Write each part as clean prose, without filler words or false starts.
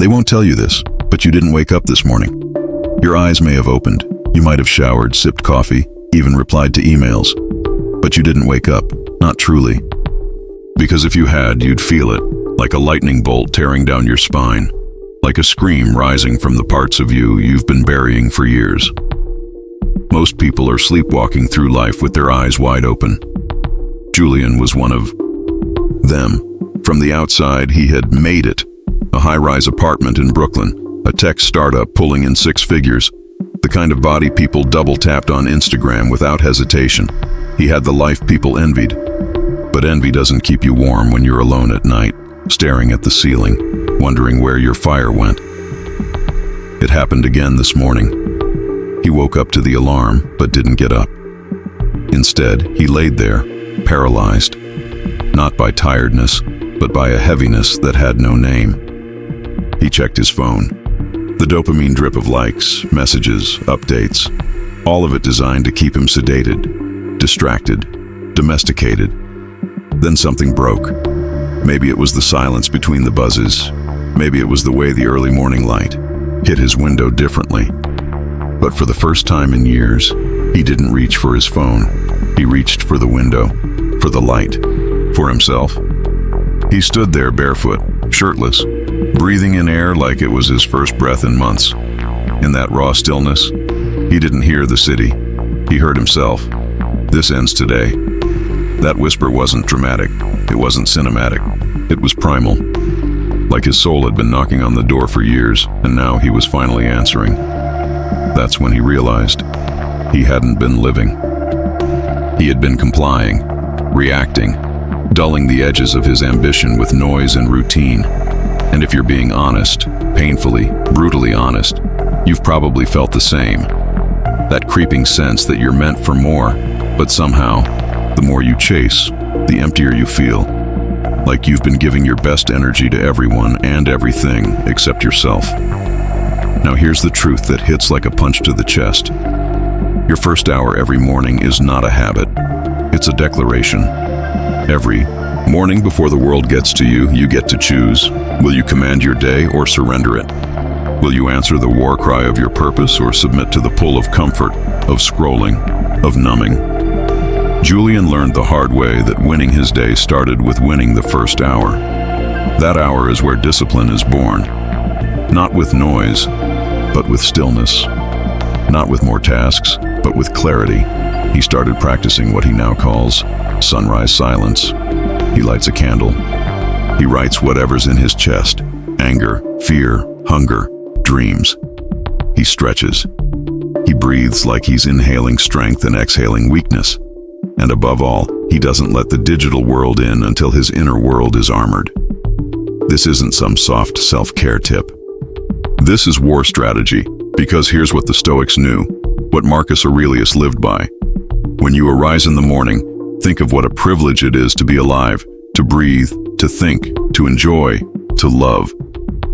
They won't tell you this, but you didn't wake up this morning. Your eyes may have opened, you might have showered, sipped coffee, even replied to emails. But you didn't wake up, not truly. Because if you had, you'd feel it, like a lightning bolt tearing down your spine, like a scream rising from the parts of you you've been burying for years. Most people are sleepwalking through life with their eyes wide open. Julian was one of them. From the outside, he had made it. A high-rise apartment in Brooklyn, a tech startup pulling in six figures, the kind of body people double-tapped on Instagram without hesitation. He had the life people envied. But envy doesn't keep you warm when you're alone at night, staring at the ceiling, wondering where your fire went. It happened again this morning. He woke up to the alarm, but didn't get up. Instead, he laid there, paralyzed, not by tiredness, but by a heaviness that had no name. He checked his phone. The dopamine drip of likes, messages, updates, all of it designed to keep him sedated, distracted, domesticated. Then something broke. Maybe it was the silence between the buzzes. Maybe it was the way the early morning light hit his window differently. But for the first time in years, he didn't reach for his phone. He reached for the window, for the light, for himself. He stood there barefoot, shirtless, breathing in air like it was his first breath in months. In that raw stillness, he didn't hear the city. He heard himself. This ends today. That whisper wasn't dramatic. It wasn't cinematic. It was primal. Like his soul had been knocking on the door for years, and now he was finally answering. That's when he realized he hadn't been living. He had been complying, reacting, dulling the edges of his ambition with noise and routine. And if you're being honest, painfully, brutally honest, you've probably felt the same. That creeping sense that you're meant for more, but somehow, the more you chase, the emptier you feel. Like you've been giving your best energy to everyone and everything except yourself. Now here's the truth that hits like a punch to the chest. Your first hour every morning is not a habit. It's a declaration. Every morning before the world gets to you, you get to choose. Will you command your day or surrender it? Will you answer the war cry of your purpose or submit to the pull of comfort, of scrolling, of numbing? Julian learned the hard way that winning his day started with winning the first hour. That hour is where discipline is born. Not with noise, but with stillness. Not with more tasks, but with clarity. He started practicing what he now calls sunrise silence. He lights a candle. He writes whatever's in his chest: anger, fear, hunger, dreams. He stretches. He breathes like he's inhaling strength and exhaling weakness. And above all, he doesn't let the digital world in until his inner world is armored. This isn't some soft self-care tip. This is war strategy, because here's what the Stoics knew, what Marcus Aurelius lived by. When you arise in the morning, think of what a privilege it is to be alive, to breathe, to think, to enjoy, to love.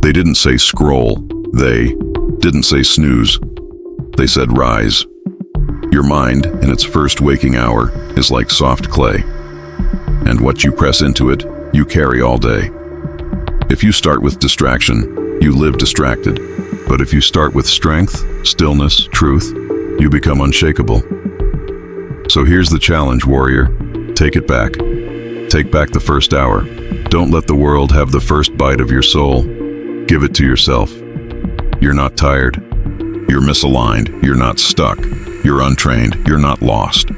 They didn't say scroll. They didn't say snooze. They said rise. Your mind, in its first waking hour, is like soft clay. And what you press into it, you carry all day. If you start with distraction, you live distracted. But if you start with strength, stillness, truth, you become unshakable. So here's the challenge, warrior. Take it back. Take back the first hour. Don't let the world have the first bite of your soul. Give it to yourself. You're not tired. You're misaligned. You're not stuck. You're untrained. You're not lost.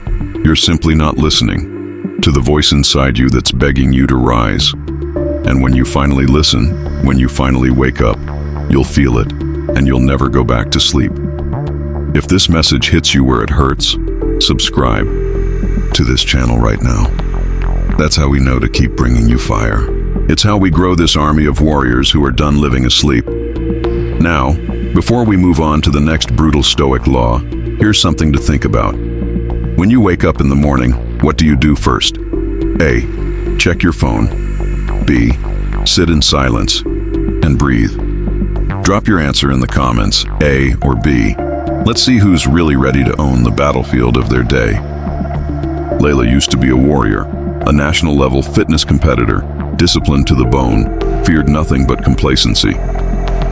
You're simply not listening to the voice inside you that's begging you to rise. And when you finally listen, when you finally wake up, you'll feel it, and you'll never go back to sleep. If this message hits you where it hurts, subscribe to this channel right now. That's how we know to keep bringing you fire. It's how we grow this army of warriors who are done living asleep. Now, before we move on to the next brutal Stoic law, here's something to think about. When you wake up in the morning, what do you do first? A. Check your phone. B. Sit in silence and breathe. Drop your answer in the comments, A or B. Let's see who's really ready to own the battlefield of their day. Leila used to be a warrior, a national-level fitness competitor, disciplined to the bone, feared nothing but complacency.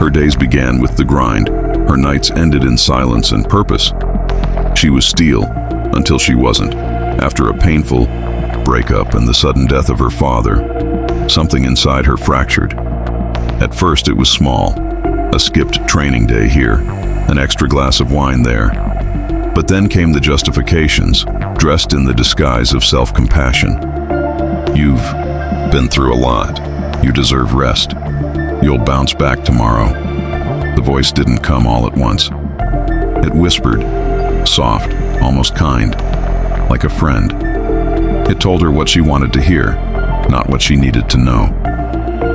Her days began with the grind. Her nights ended in silence and purpose. She was steel until she wasn't. After a painful breakup and the sudden death of her father, something inside her fractured. At first it was small, a skipped training day here, an extra glass of wine there. But then came the justifications, dressed in the disguise of self-compassion. You've been through a lot. You deserve rest. You'll bounce back tomorrow. The voice didn't come all at once. It whispered, soft, almost kind, like a friend. It told her what she wanted to hear, not what she needed to know.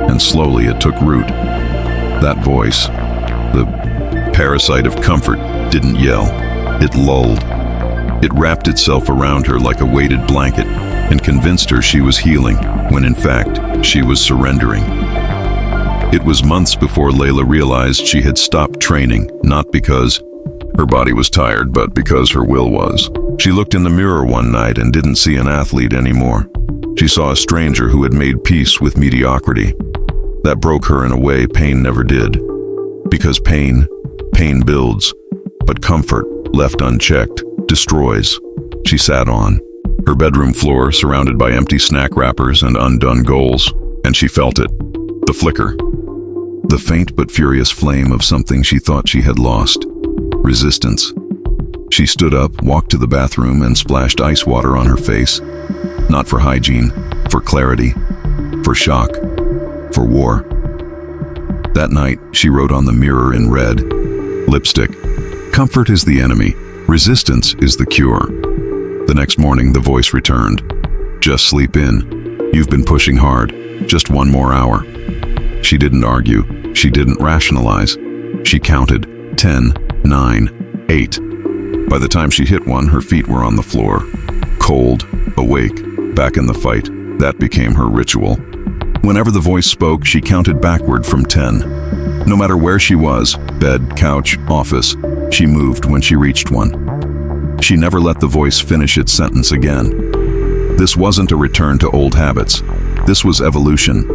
And slowly it took root. That voice, the parasite of comfort, didn't yell. It lulled. It wrapped itself around her like a weighted blanket and convinced her she was healing, when in fact, she was surrendering. It was months before Leila realized she had stopped training, not because her body was tired, but because her will was. She looked in the mirror one night and didn't see an athlete anymore. She saw a stranger who had made peace with mediocrity. That broke her in a way pain never did. Because pain builds, but comfort, left unchecked, destroys. She sat on her bedroom floor, surrounded by empty snack wrappers and undone goals, and she felt it, the flicker, the faint but furious flame of something she thought she had lost. Resistance. She stood up, walked to the bathroom, and splashed ice water on her face. Not for hygiene, for clarity, for shock, for war. That night, she wrote on the mirror in red, lipstick, "Comfort is the enemy, resistance is the cure." The next morning, the voice returned. "Just sleep in. You've been pushing hard. Just one more hour." She didn't argue. She didn't rationalize. She counted 10, 9, 8. By the time she hit one, her feet were on the floor. Cold, awake, back in the fight. That became her ritual. Whenever the voice spoke, she counted backward from 10. No matter where she was, bed, couch, office, she moved when she reached one. She never let the voice finish its sentence again. This wasn't a return to old habits. This was evolution.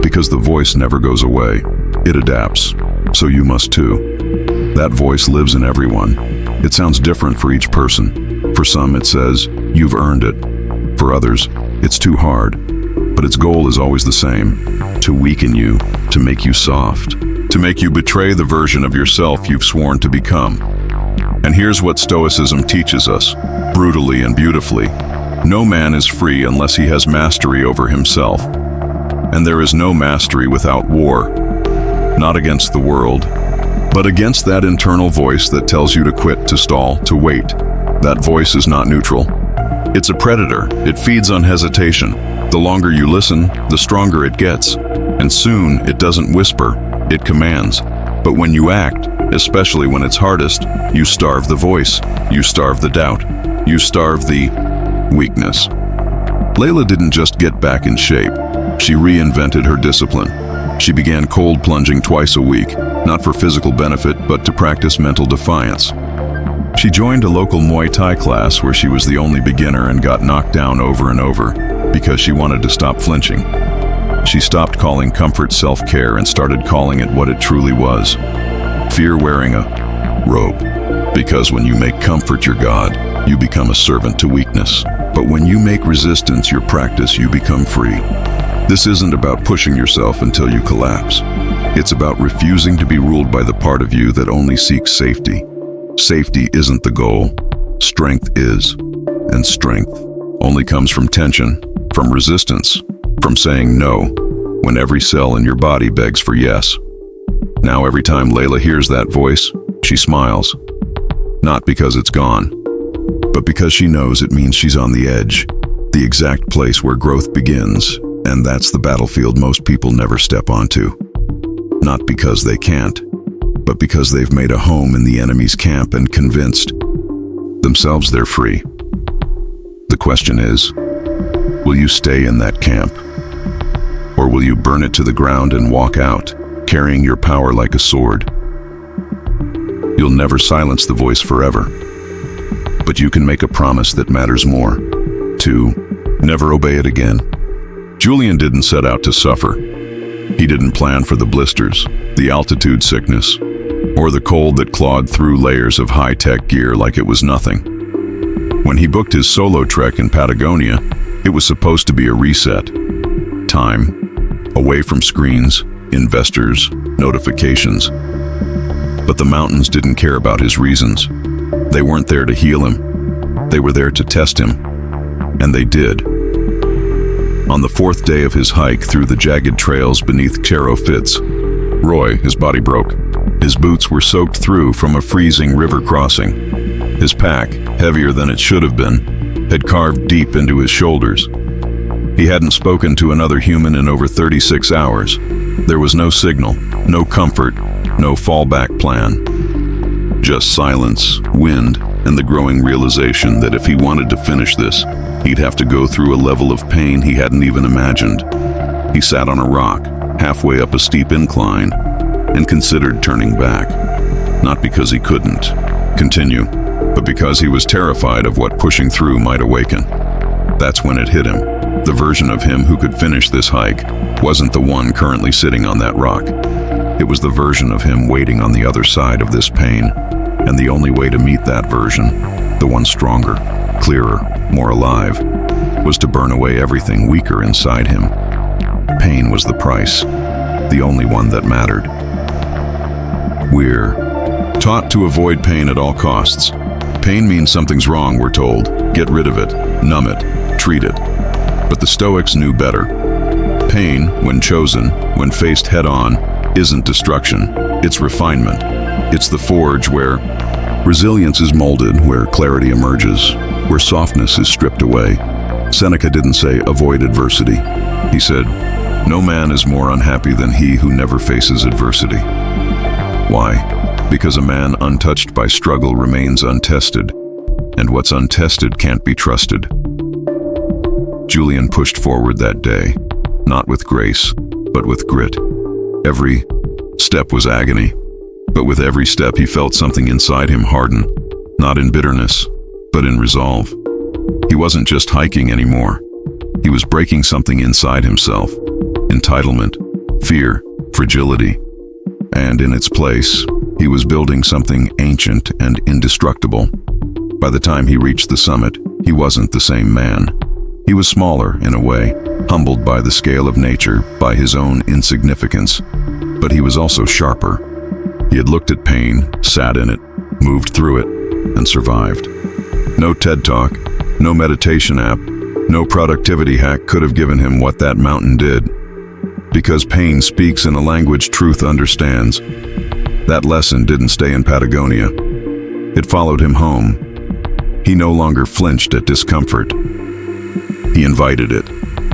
Because the voice never goes away. It adapts. So you must too. That voice lives in everyone. It sounds different for each person. For some, it says, "You've earned it." For others, it's too hard. But its goal is always the same: to weaken you, to make you soft, to make you betray the version of yourself you've sworn to become. And here's what Stoicism teaches us, brutally and beautifully. No man is free unless he has mastery over himself. And there is no mastery without war. Not against the world, but against that internal voice that tells you to quit, to stall, to wait. That voice is not neutral. It's a predator. It feeds on hesitation. The longer you listen, the stronger it gets. And soon, it doesn't whisper, it commands. But when you act, especially when it's hardest, you starve the voice, you starve the doubt, you starve the weakness. Leila didn't just get back in shape. She reinvented her discipline. She began cold plunging twice a week, not for physical benefit, but to practice mental defiance. She joined a local Muay Thai class where she was the only beginner and got knocked down over and over because she wanted to stop flinching. She stopped calling comfort self-care and started calling it what it truly was: fear wearing a robe. Because when you make comfort your god, you become a servant to weakness. But when you make resistance your practice, you become free. This isn't about pushing yourself until you collapse. It's about refusing to be ruled by the part of you that only seeks safety. Safety isn't the goal. Strength is. And strength only comes from tension, from resistance, from saying no, when every cell in your body begs for yes. Now every time Leila hears that voice, she smiles. Not because it's gone, but because she knows it means she's on the edge, the exact place where growth begins. And that's the battlefield most people never step onto. Not because they can't, but because they've made a home in the enemy's camp and convinced themselves they're free. The question is, will you stay in that camp? Or will you burn it to the ground and walk out, carrying your power like a sword? You'll never silence the voice forever, but you can make a promise that matters more: to never obey it again. Julian didn't set out to suffer. He didn't plan for the blisters, the altitude sickness, or the cold that clawed through layers of high-tech gear like it was nothing. When he booked his solo trek in Patagonia, it was supposed to be a reset. Time, away from screens, investors, notifications. But the mountains didn't care about his reasons. They weren't there to heal him. They were there to test him. And they did. On the fourth day of his hike through the jagged trails beneath Cerro Fitz, Roy, his body broke. His boots were soaked through from a freezing river crossing. His pack, heavier than it should have been, had carved deep into his shoulders. He hadn't spoken to another human in over 36 hours. There was no signal, no comfort, no fallback plan. Just silence, wind, and the growing realization that if he wanted to finish this, he'd have to go through a level of pain he hadn't even imagined. He sat on a rock, halfway up a steep incline, and considered turning back. Not because he couldn't continue, but because he was terrified of what pushing through might awaken. That's when it hit him. The version of him who could finish this hike wasn't the one currently sitting on that rock. It was the version of him waiting on the other side of this pain, and the only way to meet that version, the one stronger, clearer, more alive, was to burn away everything weaker inside him. Pain was the price, the only one that mattered. We're taught to avoid pain at all costs. Pain means something's wrong, we're told. Get rid of it, numb it, treat it. But the Stoics knew better. Pain, when chosen, when faced head-on, isn't destruction, it's refinement. It's the forge where resilience is molded, where clarity emerges, where softness is stripped away. Seneca didn't say avoid adversity. He said, no man is more unhappy than he who never faces adversity. Why? Because a man untouched by struggle remains untested, and what's untested can't be trusted. Julian pushed forward that day, not with grace, but with grit. Every step was agony, but with every step he felt something inside him harden, not in bitterness, but in resolve. He wasn't just hiking anymore. He was breaking something inside himself: entitlement, fear, fragility. And in its place, he was building something ancient and indestructible. By the time he reached the summit, he wasn't the same man. He was smaller, in a way, humbled by the scale of nature, by his own insignificance. But he was also sharper. He had looked at pain, sat in it, moved through it, and survived. No TED Talk, no meditation app, no productivity hack could have given him what that mountain did. Because pain speaks in a language truth understands. That lesson didn't stay in Patagonia. It followed him home. He no longer flinched at discomfort. He invited it.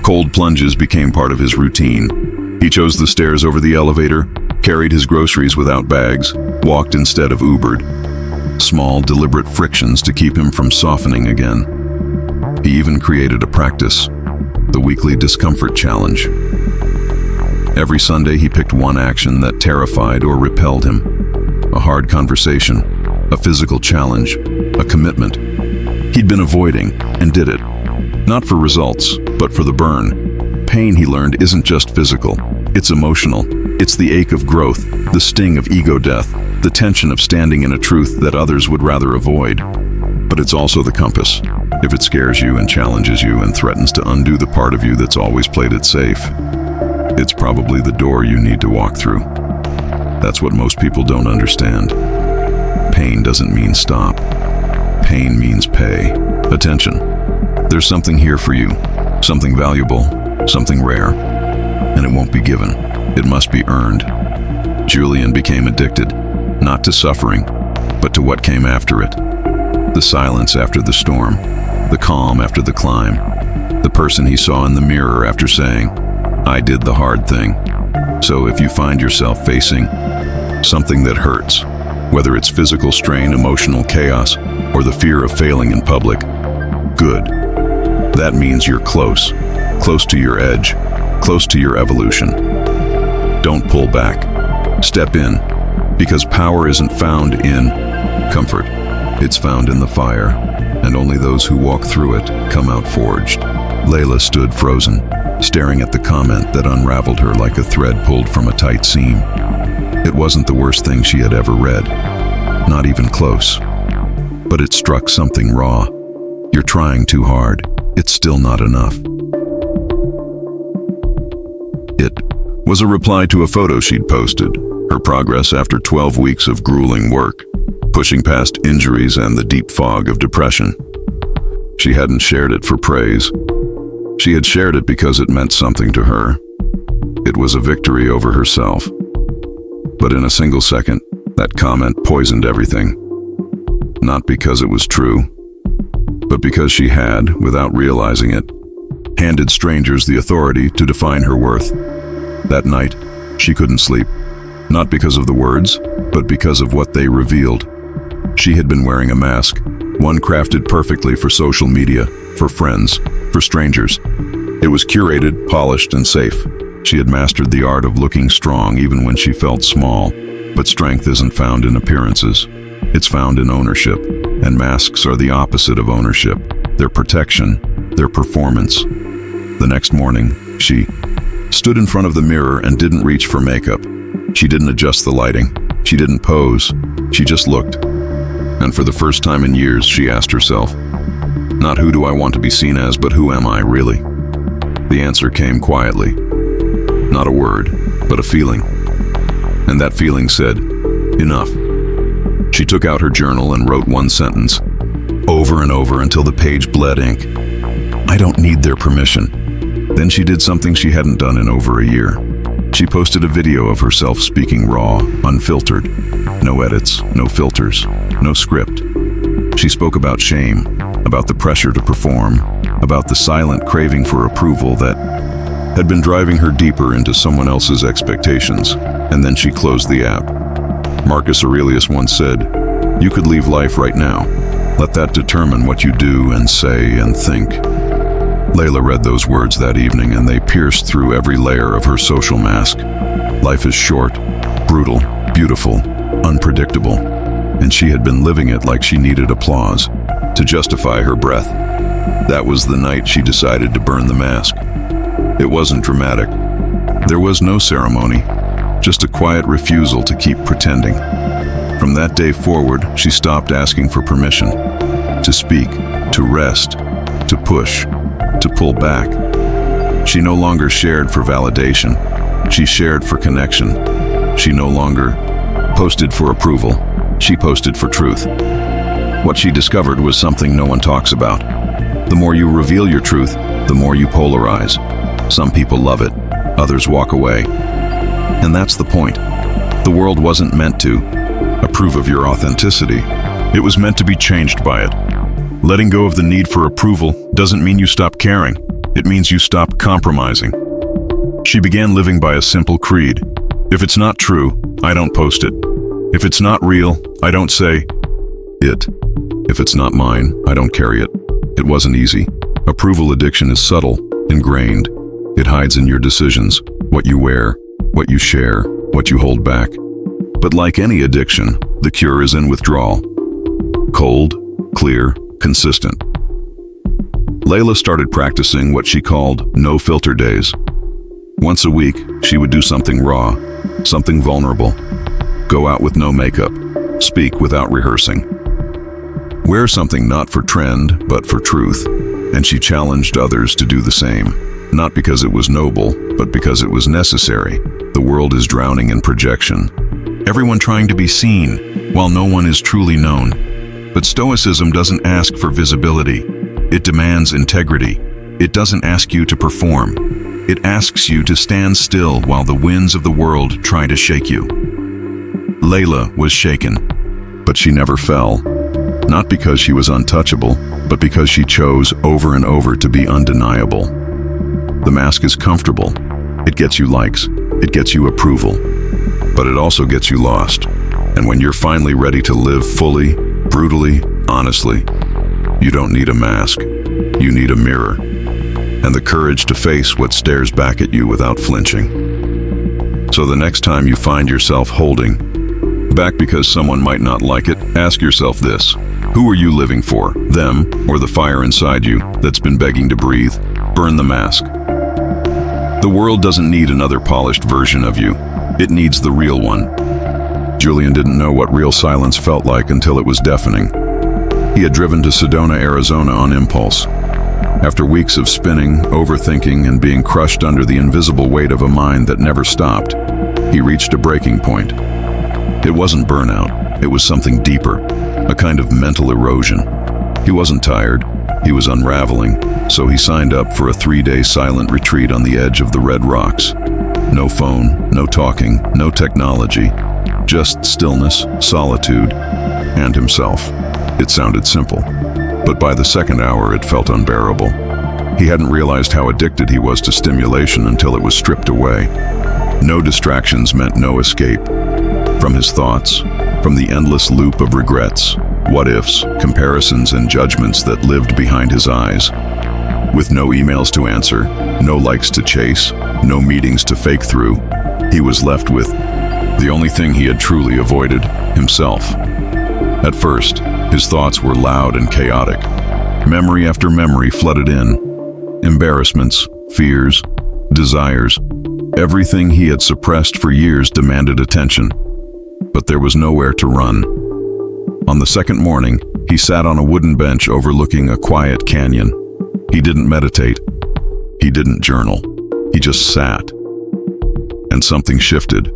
Cold plunges became part of his routine. He chose the stairs over the elevator, carried his groceries without bags, walked instead of Ubered. Small, deliberate frictions to keep him from softening again. He even created a practice, the weekly discomfort challenge. Every Sunday he picked one action that terrified or repelled him. A hard conversation, a physical challenge, a commitment. He'd been avoiding and did it. Not for results, but for the burn. Pain, he learned, isn't just physical. It's emotional. It's the ache of growth, the sting of ego death, the tension of standing in a truth that others would rather avoid. But it's also the compass. If it scares you and challenges you and threatens to undo the part of you that's always played it safe, it's probably the door you need to walk through. That's what most people don't understand. Pain doesn't mean stop. Pain means pay attention. There's something here for you, something valuable, something rare, and it won't be given. It must be earned. Julian became addicted, not to suffering, but to what came after it. The silence after the storm, the calm after the climb, the person he saw in the mirror after saying, I did the hard thing. So if you find yourself facing something that hurts, whether it's physical strain, emotional chaos, or the fear of failing in public, good. That means you're close to your edge, close to your evolution. Don't pull back. Step in, because power isn't found in comfort. It's found in the fire, and only those who walk through it come out forged. Leila stood frozen, staring at the comment that unraveled her like a thread pulled from a tight seam. It wasn't the worst thing she had ever read, not even close. But it struck something raw. You're trying too hard. It's still not enough. It was a reply to a photo she'd posted, her progress after 12 weeks of grueling work, pushing past injuries and the deep fog of depression. She hadn't shared it for praise. She had shared it because it meant something to her. It was a victory over herself. But in a single second, that comment poisoned everything. Not because it was true, but because she had, without realizing it, handed strangers the authority to define her worth. That night, she couldn't sleep. Not because of the words, but because of what they revealed. She had been wearing a mask, one crafted perfectly for social media, for friends, for strangers. It was curated, polished, and safe. She had mastered the art of looking strong even when she felt small. But strength isn't found in appearances. It's found in ownership, and masks are the opposite of ownership. They're protection, they're performance. The next morning, she stood in front of the mirror and didn't reach for makeup. She didn't adjust the lighting. She didn't pose. She just looked. And for the first time in years, she asked herself, not who do I want to be seen as, but who am I really? The answer came quietly. Not a word, but a feeling. And that feeling said, enough. She took out her journal and wrote one sentence, over and over until the page bled ink. I don't need their permission. Then she did something she hadn't done in over a year. She posted a video of herself speaking raw, unfiltered. No edits, no filters, no script. She spoke about shame, about the pressure to perform, about the silent craving for approval that had been driving her deeper into someone else's expectations. And then she closed the app. Marcus Aurelius once said, you could leave life right now. Let that determine what you do and say and think. Leila read those words that evening, and they pierced through every layer of her social mask. Life is short, brutal, beautiful, unpredictable, and she had been living it like she needed applause to justify her breath. That was the night she decided to burn the mask. It wasn't dramatic. There was no ceremony, just a quiet refusal to keep pretending. From that day forward, she stopped asking for permission to speak, to rest, to push, to pull back. She no longer shared for validation. She shared for connection. She no longer posted for approval. She posted for truth. What she discovered was something no one talks about. The more you reveal your truth, the more you polarize. Some people love it, others walk away. And that's the point. The world wasn't meant to approve of your authenticity. It was meant to be changed by it. Letting go of the need for approval doesn't mean you stop caring. It means you stop compromising. She began living by a simple creed. If it's not true, I don't post it. If it's not real, I don't say it. If it's not mine, I don't carry it. It wasn't easy. Approval addiction is subtle, ingrained. It hides in your decisions, what you wear, what you share, what you hold back. But like any addiction, the cure is in withdrawal. Cold, clear, consistent. Leila started practicing what she called no-filter days. Once a week, she would do something raw, something vulnerable. Go out with no makeup, speak without rehearsing. Wear something not for trend, but for truth. And she challenged others to do the same. Not because it was noble, but because it was necessary. The world is drowning in projection. Everyone trying to be seen, while no one is truly known. But Stoicism doesn't ask for visibility. It demands integrity. It doesn't ask you to perform. It asks you to stand still while the winds of the world try to shake you. Leila was shaken, but she never fell. Not because she was untouchable, but because she chose over and over to be undeniable. The mask is comfortable. It gets you likes. It gets you approval. But it also gets you lost. And when you're finally ready to live fully, brutally, honestly, you don't need a mask. You need a mirror. And the courage to face what stares back at you without flinching. So the next time you find yourself holding back because someone might not like it, ask yourself this. Who are you living for? Them or the fire inside you that's been begging to breathe? Burn the mask. The world doesn't need another polished version of you. It needs the real one. Julian didn't know what real silence felt like until it was deafening. He had driven to Sedona, Arizona on impulse. After weeks of spinning, overthinking, and being crushed under the invisible weight of a mind that never stopped, he reached a breaking point. It wasn't burnout, it was something deeper, a kind of mental erosion. He wasn't tired, he was unraveling, so he signed up for a 3-day silent retreat on the edge of the Red Rocks. No phone, no talking, no technology, just stillness, solitude, and himself. It sounded simple, but by the second hour it felt unbearable. He hadn't realized how addicted he was to stimulation until it was stripped away. No distractions meant no escape. From his thoughts, from the endless loop of regrets, what-ifs, comparisons, and judgments that lived behind his eyes. With no emails to answer, no likes to chase, no meetings to fake through, he was left with the only thing he had truly avoided, himself. At first, his thoughts were loud and chaotic. Memory after memory flooded in. Embarrassments, fears, desires. Everything he had suppressed for years demanded attention. But there was nowhere to run. On the second morning, he sat on a wooden bench overlooking a quiet canyon. He didn't meditate. He didn't journal. He just sat. And something shifted.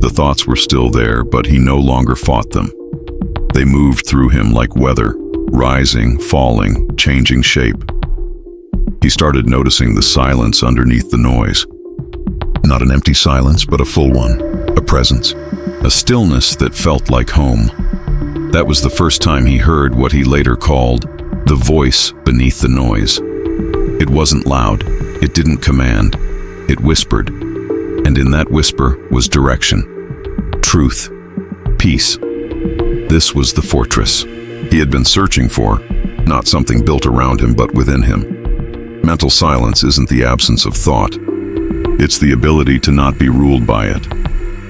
The thoughts were still there, but he no longer fought them. They moved through him like weather, rising, falling, changing shape. He started noticing the silence underneath the noise. Not an empty silence, but a full one. A presence. A stillness that felt like home. That was the first time he heard what he later called the voice beneath the noise. It wasn't loud. It didn't command. It whispered. And in that whisper was direction. Truth. Peace. This was the fortress he had been searching for, not something built around him but within him. Mental silence isn't the absence of thought. It's the ability to not be ruled by it.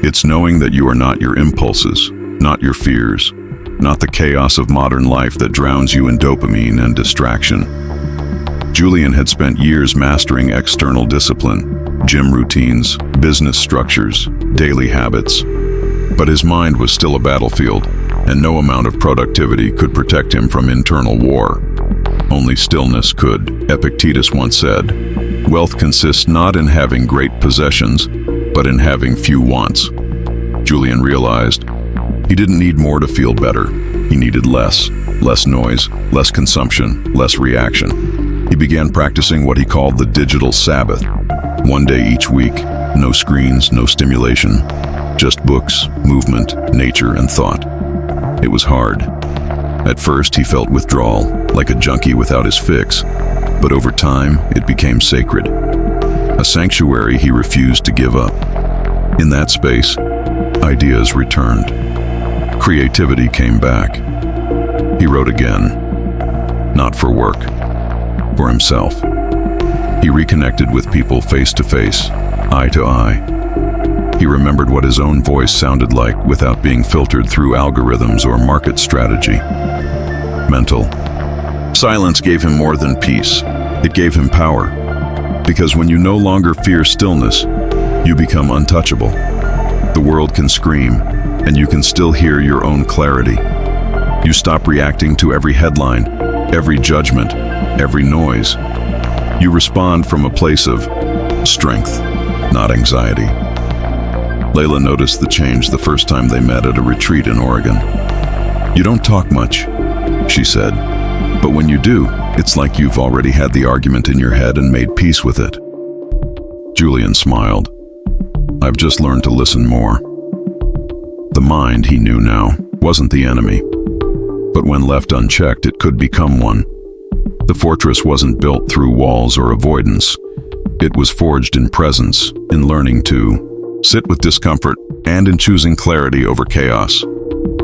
It's knowing that you are not your impulses, not your fears, not the chaos of modern life that drowns you in dopamine and distraction. Julian had spent years mastering external discipline, gym routines, business structures, daily habits. But his mind was still a battlefield, and no amount of productivity could protect him from internal war. Only stillness could. Epictetus once said, "Wealth consists not in having great possessions, but in having few wants." Julian realized he didn't need more to feel better. He needed less noise, less consumption, less reaction. He began practicing what he called the digital Sabbath. 1 day each week, no screens, no stimulation, just books, movement, nature, and thought. It was hard. At first, he felt withdrawal, like a junkie without his fix, but over time, it became sacred. A sanctuary he refused to give up. In that space, ideas returned. Creativity came back. He wrote again, not for work, for himself. He reconnected with people face to face, eye to eye. He remembered what his own voice sounded like without being filtered through algorithms or market strategy. Mental silence gave him more than peace. It gave him power. Because when you no longer fear stillness, you become untouchable. The world can scream, and you can still hear your own clarity. You stop reacting to every headline, every judgment, every noise. You respond from a place of strength, not anxiety. Leila noticed the change the first time they met at a retreat in Oregon. "You don't talk much," she said, "but when you do, it's like you've already had the argument in your head and made peace with it." Julian smiled. "I've just learned to listen more." The mind, he knew now, wasn't the enemy. But when left unchecked, it could become one. The fortress wasn't built through walls or avoidance. It was forged in presence, in learning to sit with discomfort, and in choosing clarity over chaos.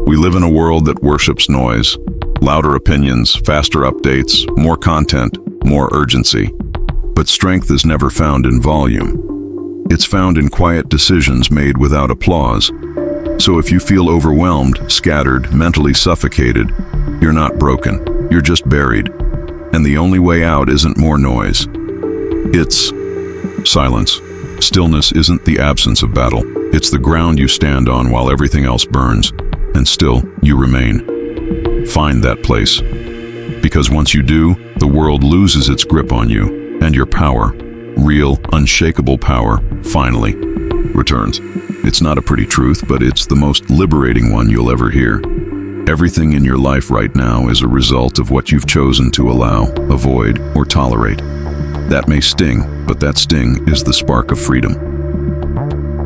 We live in a world that worships noise, louder opinions, faster updates, more content, more urgency. But strength is never found in volume. It's found in quiet decisions made without applause. So if you feel overwhelmed, scattered, mentally suffocated, you're not broken, you're just buried. And the only way out isn't more noise. It's silence. Stillness isn't the absence of battle. It's the ground you stand on while everything else burns, and still you remain. Find that place. Because once you do, the world loses its grip on you, and your power, real, unshakable power, finally returns. It's not a pretty truth, but it's the most liberating one you'll ever hear. Everything in your life right now is a result of what you've chosen to allow, avoid, or tolerate. That may sting, but that sting is the spark of freedom.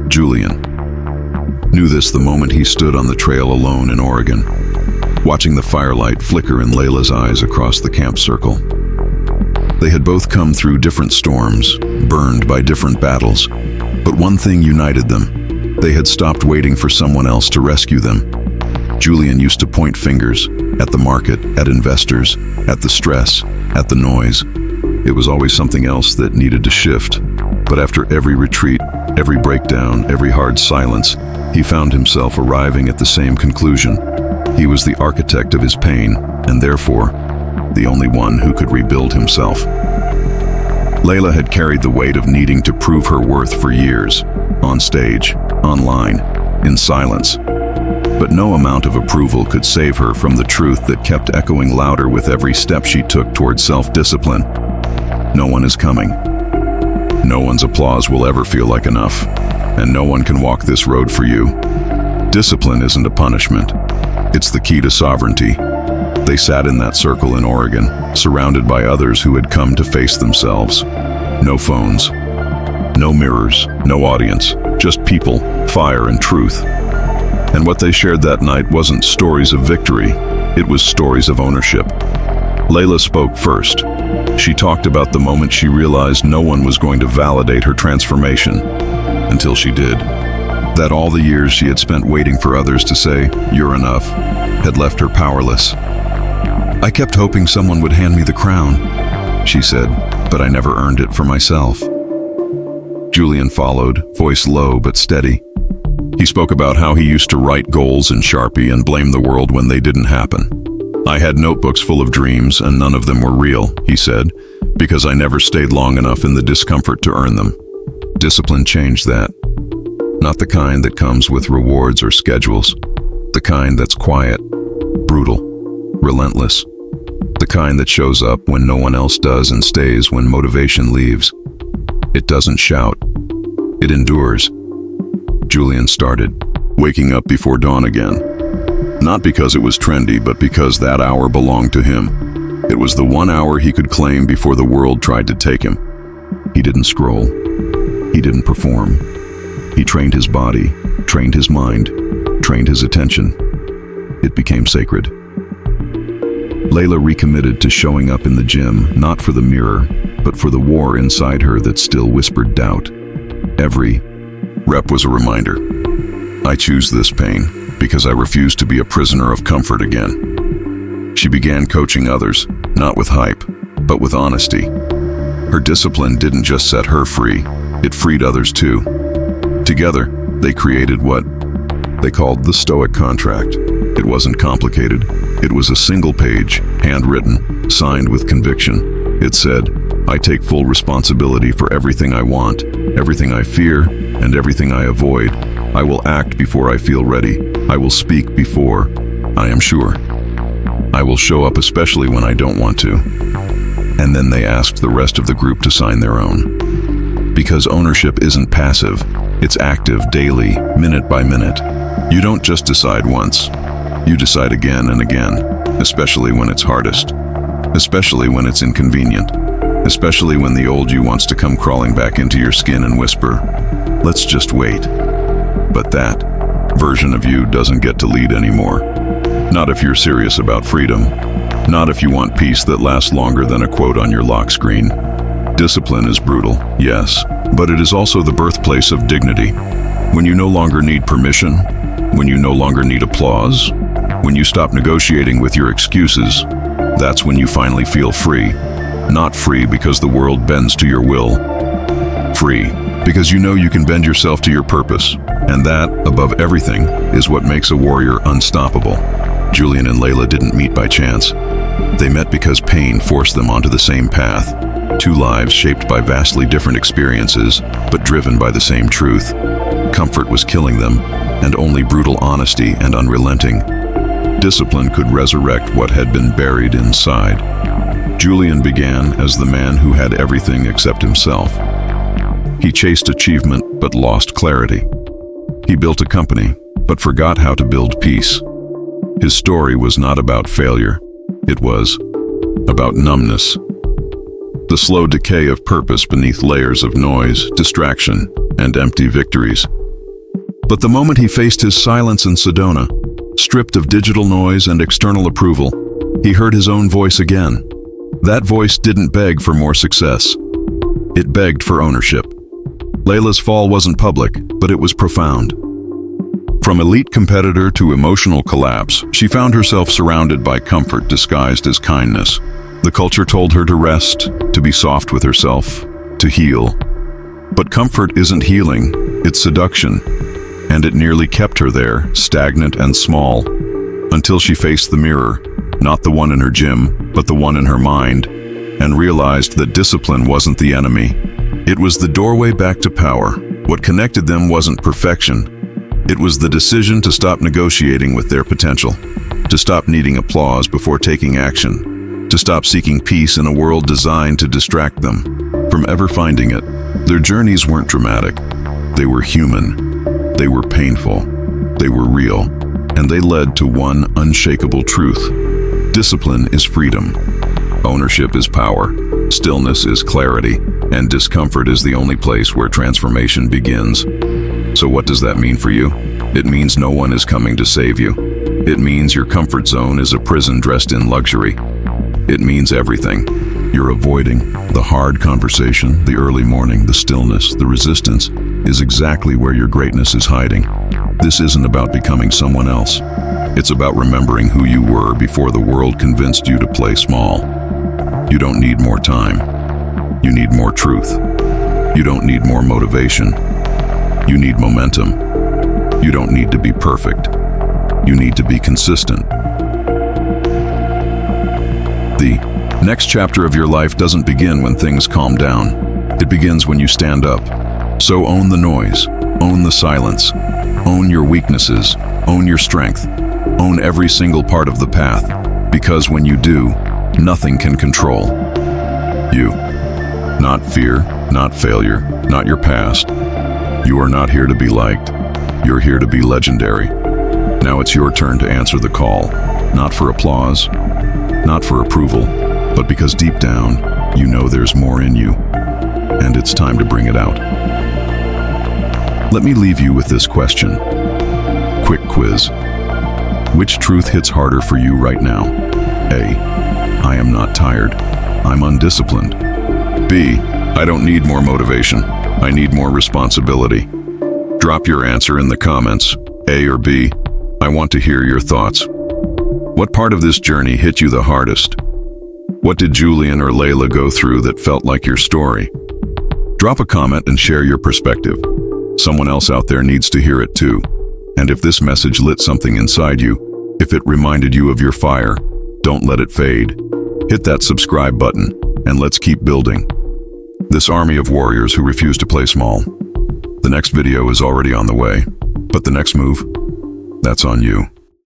Julian knew this the moment he stood on the trail alone in Oregon, watching the firelight flicker in Leila's eyes across the camp circle. They had both come through different storms, burned by different battles, but one thing united them. They had stopped waiting for someone else to rescue them. Julian used to point fingers at the market, at investors, at the stress, at the noise. It was always something else that needed to shift. But after every retreat, every breakdown, every hard silence, he found himself arriving at the same conclusion. He was the architect of his pain, and therefore, the only one who could rebuild himself. Leila had carried the weight of needing to prove her worth for years, on stage, online, in silence. But no amount of approval could save her from the truth that kept echoing louder with every step she took toward self-discipline. No one is coming. No one's applause will ever feel like enough, and no one can walk this road for you. Discipline isn't a punishment. It's the key to sovereignty. They sat in that circle in Oregon, surrounded by others who had come to face themselves. No phones, no mirrors, no audience, just people, fire, and truth. And what they shared that night wasn't stories of victory, it was stories of ownership. Leila spoke first. She talked about the moment she realized no one was going to validate her transformation, until she did. That all the years she had spent waiting for others to say, "You're enough," had left her powerless. "I kept hoping someone would hand me the crown," she said, "but I never earned it for myself." Julian followed, voice low but steady. He spoke about how he used to write goals in Sharpie and blame the world when they didn't happen. "I had notebooks full of dreams and none of them were real," he said, "because I never stayed long enough in the discomfort to earn them." Discipline changed that. Not the kind that comes with rewards or schedules. The kind that's quiet, brutal, relentless. The kind that shows up when no one else does and stays when motivation leaves. It doesn't shout. It endures. Julian started, waking up before dawn again. Not because it was trendy, but because that hour belonged to him. It was the 1 hour he could claim before the world tried to take him. He didn't scroll. He didn't perform. He trained his body, trained his mind, trained his attention. It became sacred. Leila recommitted to showing up in the gym, not for the mirror, but for the war inside her that still whispered doubt. Every rep was a reminder. I choose this pain because I refuse to be a prisoner of comfort again. She began coaching others, not with hype, but with honesty. Her discipline didn't just set her free, it freed others too. Together, they created what they called the Stoic contract. It wasn't complicated. It was a single page, handwritten, signed with conviction. It said, I take full responsibility for everything I want, everything I fear, and everything I avoid. I will act before I feel ready. I will speak before I am sure. I will show up especially when I don't want to. And then they asked the rest of the group to sign their own. Because ownership isn't passive, it's active daily, minute by minute. You don't just decide once. You decide again and again, especially when it's hardest, especially when it's inconvenient, especially when the old you wants to come crawling back into your skin and whisper, let's just wait. But that version of you doesn't get to lead anymore. Not if you're serious about freedom. Not if you want peace that lasts longer than a quote on your lock screen. Discipline is brutal, yes, but it is also the birthplace of dignity. When you no longer need permission, when you no longer need applause, when you stop negotiating with your excuses, that's when you finally feel free. Not free because the world bends to your will. Free because you know you can bend yourself to your purpose, and that, above everything, is what makes a warrior unstoppable. Julian and Leila didn't meet by chance. They met because pain forced them onto the same path. Two lives shaped by vastly different experiences, but driven by the same truth. Comfort was killing them, and only brutal honesty and unrelenting discipline could resurrect what had been buried inside. Julian began as the man who had everything except himself. He chased achievement but lost clarity. He built a company but forgot how to build peace. His story was not about failure. It was about numbness. The slow decay of purpose beneath layers of noise, distraction, and empty victories. But the moment he faced his silence in Sedona, stripped of digital noise and external approval, he heard his own voice again. That voice didn't beg for more success. It begged for ownership. Leila's fall wasn't public, but it was profound. From elite competitor to emotional collapse, she found herself surrounded by comfort disguised as kindness. The culture told her to rest, to be soft with herself, to heal. But comfort isn't healing, it's seduction. And it nearly kept her there, stagnant and small, until she faced the mirror, not the one in her gym, but the one in her mind, and realized that discipline wasn't the enemy. It was the doorway back to power. What connected them wasn't perfection. It was the decision to stop negotiating with their potential, to stop needing applause before taking action, to stop seeking peace in a world designed to distract them from ever finding it. Their journeys weren't dramatic. They were human. They were painful, they were real, and they led to one unshakable truth. Discipline is freedom. Ownership is power. Stillness is clarity. And discomfort is the only place where transformation begins. So what does that mean for you? It means no one is coming to save you. It means your comfort zone is a prison dressed in luxury. It means everything. You're avoiding the hard conversation, the early morning, the stillness, the resistance is exactly where your greatness is hiding. This isn't about becoming someone else. It's about remembering who you were before the world convinced you to play small. You don't need more time. You need more truth. You don't need more motivation. You need momentum. You don't need to be perfect. You need to be consistent. The next chapter of your life doesn't begin when things calm down. It begins when you stand up. So own the noise, own the silence, own your weaknesses, own your strength, own every single part of the path, because when you do, nothing can control you. Not fear, not failure, not your past. You are not here to be liked. You're here to be legendary. Now it's your turn to answer the call, not for applause, not for approval, but because deep down, you know there's more in you, and it's time to bring it out. Let me leave you with this question. Quick quiz. Which truth hits harder for you right now? A. I am not tired. I'm undisciplined. B. I don't need more motivation. I need more responsibility. Drop your answer in the comments, A or B. I want to hear your thoughts. What part of this journey hit you the hardest? What did Julian or Leila go through that felt like your story? Drop a comment and share your perspective. Someone else out there needs to hear it too. And if this message lit something inside you, if it reminded you of your fire, don't let it fade. Hit that subscribe button, and let's keep building this army of warriors who refuse to play small. The next video is already on the way, but the next move, that's on you.